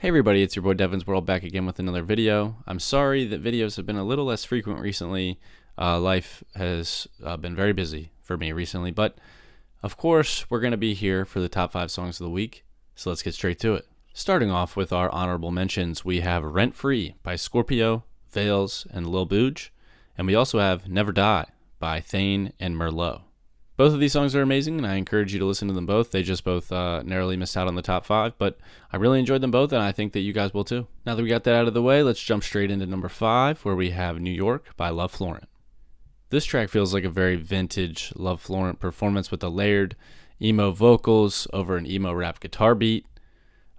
Hey everybody, it's your boy Devin's World back again with another video. I'm sorry that videos have been a little less frequent recently. Life has been very busy for me recently, but of course we're going to be here for the top 5 songs of the week, so let's get straight to it. Starting off with our honorable mentions, we have Rent Free by Scorpio, Vales, and Lil Booj, and we also have Never Die by Thane and Merlot. Both of these songs are amazing, and I encourage you to listen to them both. They just both narrowly missed out on the top 5, but I really enjoyed them both, and I think that you guys will too. Now that we got that out of the way, let's jump straight into number 5, where we have New York by Love Florent. This track feels like a very vintage Love Florent performance with the layered emo vocals over an emo rap guitar beat.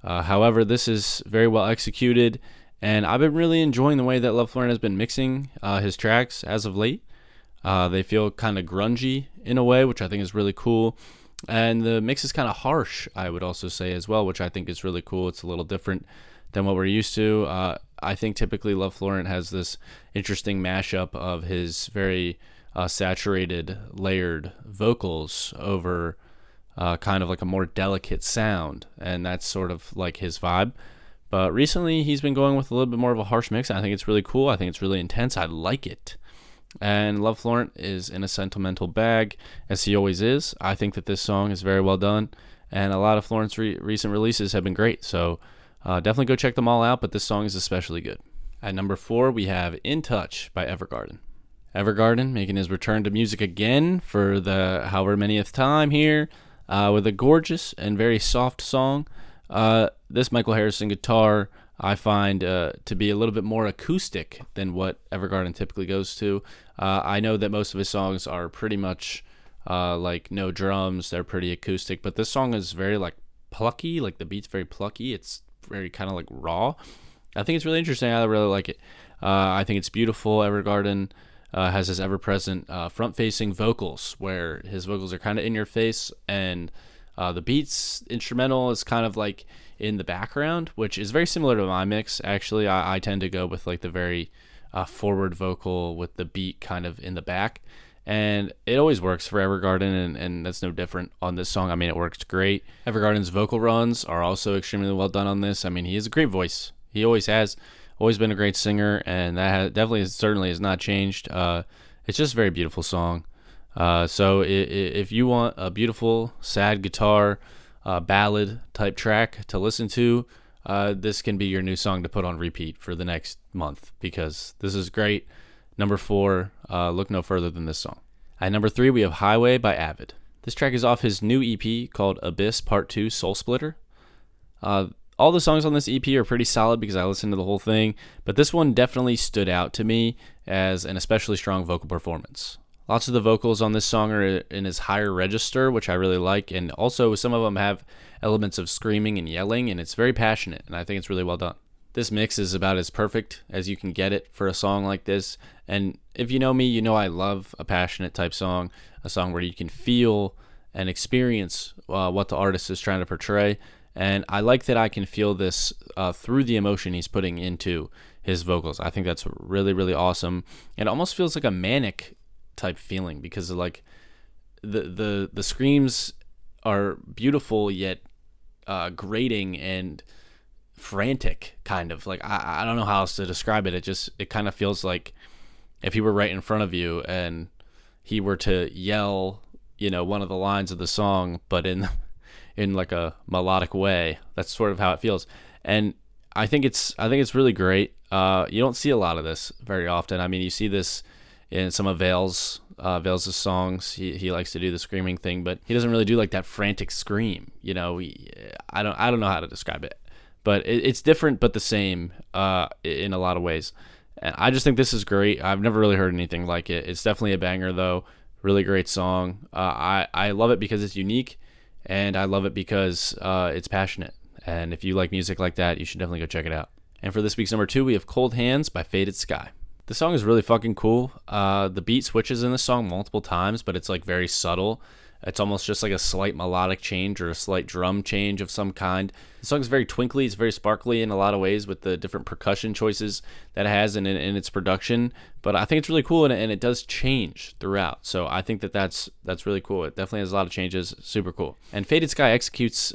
However, this is very well executed, and I've been really enjoying the way that Love Florent has been mixing his tracks as of late. They feel kind of grungy in a way, which I think is really cool. And the mix is kind of harsh, I would also say as well, which I think is really cool. It's a little different than what we're used to. I think typically Love Florent has this interesting mashup of his very saturated, layered vocals over kind of like a more delicate sound. And that's sort of like his vibe. But recently he's been going with a little bit more of a harsh mix. I think it's really cool. I think it's really intense. I like it. And Love Florent is in a sentimental bag, as he always is. I think that this song is very well done, and a lot of Florent's recent releases have been great, so definitely go check them all out, but this song is especially good. At number 4, we have In Touch by Evergarden. Evergarden making his return to music again for the however manyth time here, with a gorgeous and very soft song. This Michael Harrison guitar I find to be a little bit more acoustic than what Evergarden typically goes to. I know that most of his songs are pretty much like no drums. They're pretty acoustic, but this song is very like plucky, like the beat's very plucky. It's very kind of like raw. I think it's really interesting. I really like it. I think it's beautiful. Evergarden has his ever-present front-facing vocals, where his vocals are kind of in your face, and the beats instrumental is kind of like in the background, which is very similar to my mix. Actually, I tend to go with like the very forward vocal with the beat kind of in the back, and it always works for Evergarden, and that's no different on this song. I mean, it works great. Evergarden's vocal runs are also extremely well done on this. I mean, he has a great voice. He always has, always been a great singer, and that definitely certainly has not changed. It's just a very beautiful song. So if you want a beautiful, sad guitar ballad type track to listen to, this can be your new song to put on repeat for the next month, because this is great. Number 4, look no further than this song. At number 3, we have Highway by Avid. This track is off his new EP called Abyss Part 2 Soul Splitter. All the songs on this EP are pretty solid because I listened to the whole thing, but this one definitely stood out to me as an especially strong vocal performance. Lots of the vocals on this song are in his higher register, which I really like, and also some of them have elements of screaming and yelling, and it's very passionate, and I think it's really well done. This mix is about as perfect as you can get it for a song like this, and if you know me, you know I love a passionate type song, a song where you can feel and experience what the artist is trying to portray, and I like that I can feel this through the emotion he's putting into his vocals. I think that's really, really awesome. It almost feels like a manic type feeling, because of like the screams are beautiful yet grating and frantic, kind of like I don't know how else to describe it. It kind of feels like if he were right in front of you and he were to yell, you know, one of the lines of the song, but in like a melodic way. That's sort of how it feels, and I think it's really great. You don't see a lot of this very often. I mean, you see this in some of Vales' songs. He likes to do the screaming thing, but he doesn't really do like that frantic scream. You know, I don't know how to describe it, but it's different but the same in a lot of ways. And I just think this is great. I've never really heard anything like it. It's definitely a banger though. Really great song. I love it because it's unique, and I love it because it's passionate. And if you like music like that, you should definitely go check it out. And for this week's number 2, we have Cold Hands by Faded Sky. The song is really fucking cool. The beat switches in the song multiple times, but it's like very subtle. It's almost just like a slight melodic change or a slight drum change of some kind. The song is very twinkly. It's very sparkly in a lot of ways with the different percussion choices that it has in its production. But I think it's really cool, and it does change throughout. So I think that's really cool. It definitely has a lot of changes. Super cool. And Faded Sky executes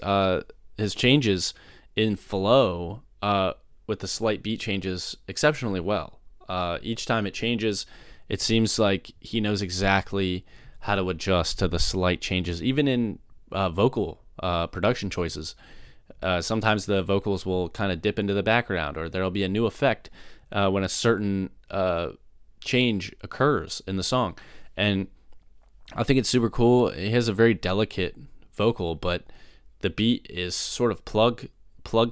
his changes in flow with the slight beat changes exceptionally well. Each time it changes, it seems like he knows exactly how to adjust to the slight changes, even in vocal production choices. Sometimes the vocals will kind of dip into the background, or there'll be a new effect when a certain change occurs in the song. And I think it's super cool. He has a very delicate vocal, but the beat is sort of plug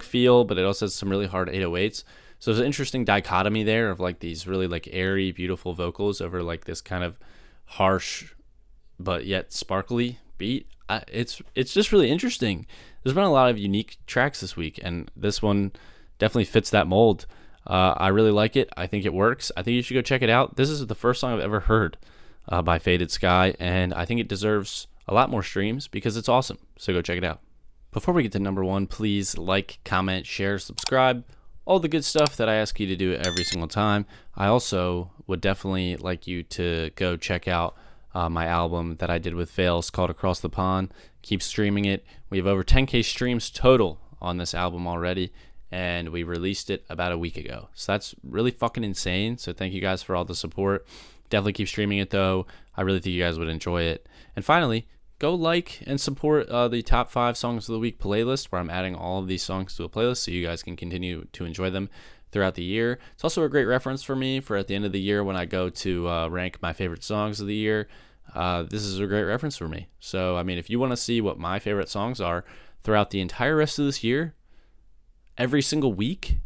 feel, but it also has some really hard 808s. So there's an interesting dichotomy there of like these really like airy, beautiful vocals over like this kind of harsh but yet sparkly beat. It's just really interesting. There's been a lot of unique tracks this week, and this one definitely fits that mold. I really like it. I think it works. I think you should go check it out. This is the first song I've ever heard by Faded Sky, and I think it deserves a lot more streams because it's awesome. So go check it out. Before we get to number one, please like, comment, share, subscribe, all the good stuff that I ask you to do every single time. I also would definitely like you to go check out my album that I did with Fails called Across the Pond. Keep streaming it. We have over 10K streams total on this album already, and we released it about a week ago. So that's really fucking insane. So thank you guys for all the support. Definitely keep streaming it though. I really think you guys would enjoy it. And finally, go like and support the top 5 songs of the week playlist, where I'm adding all of these songs to a playlist so you guys can continue to enjoy them throughout the year. It's also a great reference for me for at the end of the year when I go to rank my favorite songs of the year. This is a great reference for me. So, I mean, if you want to see what my favorite songs are throughout the entire rest of this year, every single week,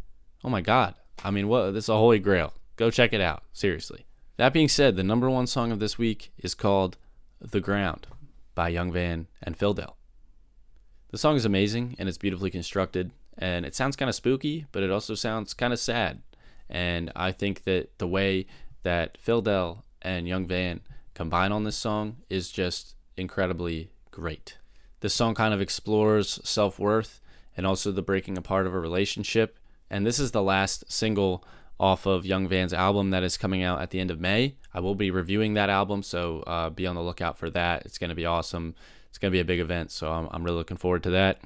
oh my God. I mean, this is a holy grail. Go check it out. Seriously. That being said, the number one song of this week is called The Ground by Young Van and Phil Dell. The song is amazing, and it's beautifully constructed, and it sounds kind of spooky, but it also sounds kind of sad. And I think that the way that Phil Dell and Young Van combine on this song is just incredibly great. This song kind of explores self-worth and also the breaking apart of a relationship. And this is the last single off of Young Van's album that is coming out at the end of May. I will be reviewing that album, so be on the lookout for that. It's going to be awesome. It's going to be a big event, so I'm really looking forward to that.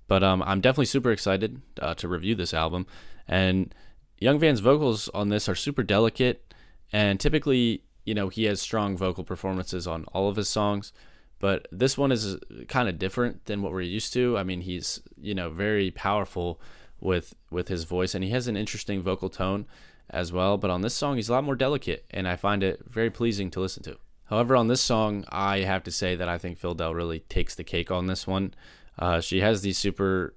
But I'm definitely super excited to review this album. And Young Van's vocals on this are super delicate, and typically, you know, he has strong vocal performances on all of his songs, but this one is kind of different than what we're used to. I mean, he's, you know, very powerful with his voice, and he has an interesting vocal tone as well, but on this song he's a lot more delicate, and I find it very pleasing to listen to. However, on this song, I have to say that I think Phil Dell really takes the cake on this one. She has these super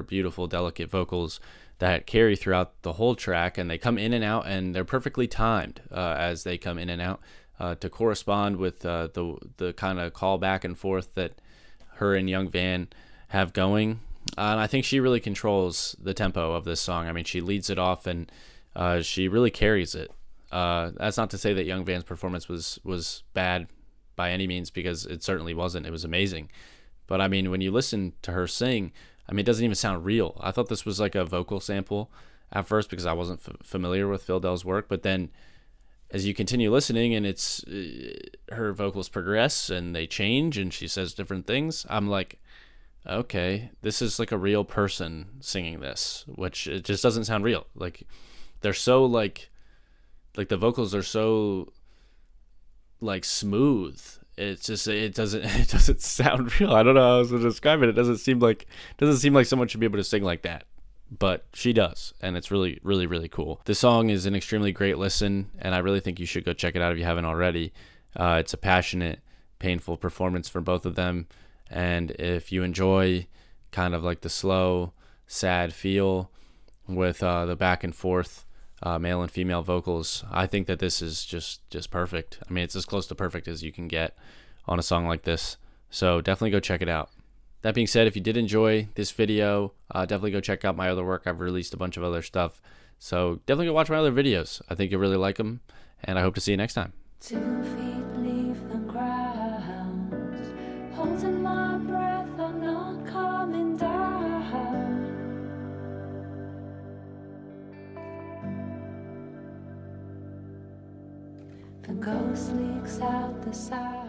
beautiful, delicate vocals that carry throughout the whole track, and they come in and out, and they're perfectly timed as they come in and out to correspond with the kind of call back and forth that her and Young Van have going. And I think she really controls the tempo of this song. I mean, she leads it off, and she really carries it. That's not to say that Young Van's performance was bad by any means, because it certainly wasn't. It was amazing. But I mean, when you listen to her sing, I mean, it doesn't even sound real. I thought this was like a vocal sample at first because I wasn't familiar with Phil Dell's work. But then as you continue listening and it's her vocals progress and they change and she says different things, I'm like, okay, this is like a real person singing this, which it just doesn't sound real. Like they're so like the vocals are so like smooth. It's just it doesn't sound real. I don't know how else to describe it. It doesn't seem like someone should be able to sing like that, but she does, and it's really cool. This song is an extremely great listen, and I really think you should go check it out if you haven't already. It's a passionate, painful performance from both of them, and if you enjoy kind of like the slow, sad feel with the back and forth male and female vocals, I think that this is just perfect. I mean, it's as close to perfect as you can get on a song like this. So definitely go check it out. That being said, if you did enjoy this video, definitely go check out my other work. I've released a bunch of other stuff. So definitely go watch my other videos. I think you'll really like them, and I hope to see you next time. 2 feet leave the ground, holding my breath, I'm not coming down. The ghost leaks out the side.